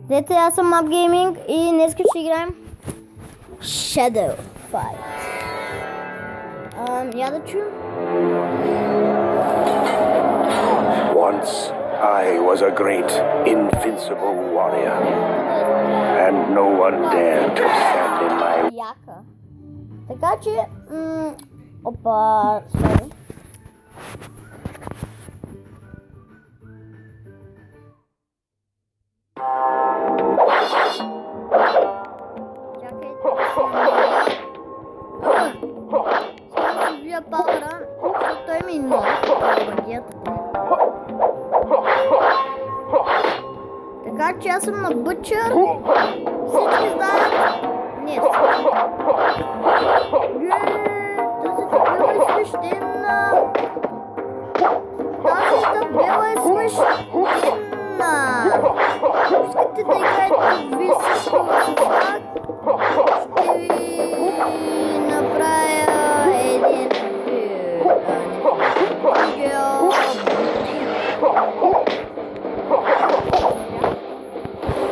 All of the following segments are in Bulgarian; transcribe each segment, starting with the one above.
Здравейте, аз съм Map Gaming и днес ще играем Shadow Fight. Я да чуем. Once I was a great, invincible warrior, and no one dared to stand in my way. Яка. Така че... Опа... Sorry. Вие пауъра, защото той ми нов, магията. Така че аз съм на Бъчър. Всички знаят. Не, тази табела е свещена. Тази табела е свещена. Искате да играете ви също с това? Ще ви направя един видео.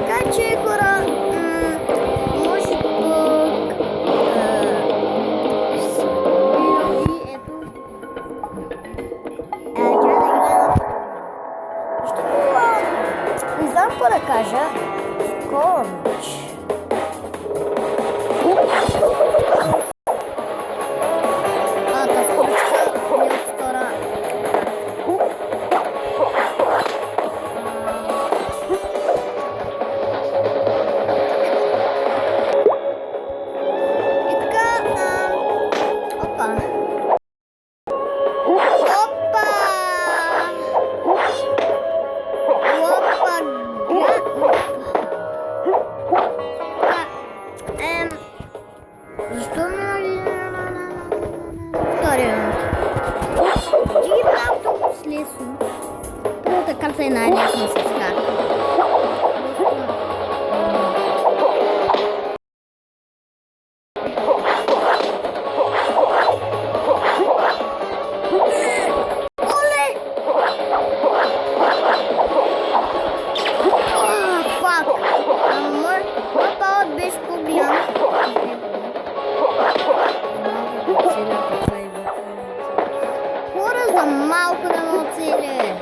Така че хора, може пък и ето трябва да играя. Защото не знам какво да кажа. Скорч. Защо ми с лесно. Първата карта е най-лесна с карта. За малко да ме оцели.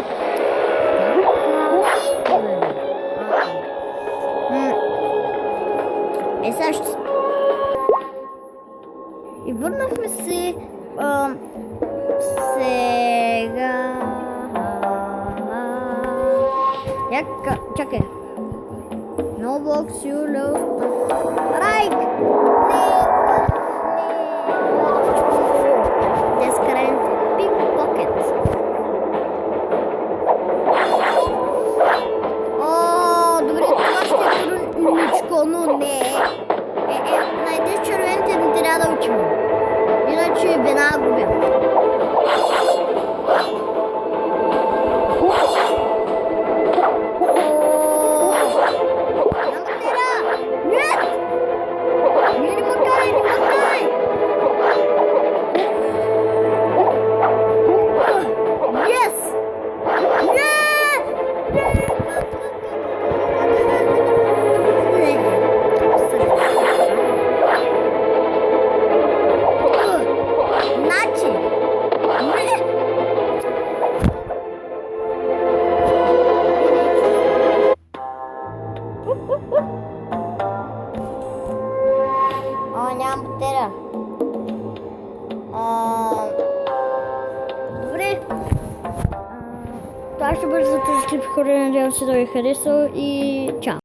Сега ще... И върнахме се... сега... Чакай. No box you love. Райк! Дескаренте. Pickpocket. Добре, това ще е трудничко, но не. Найдеш червените, не трябва да учим. Иначе веднага губим. Нямам батерия. Добре. Това ще бъде за този клип, хора. Надявам се да ви е харесал и чао.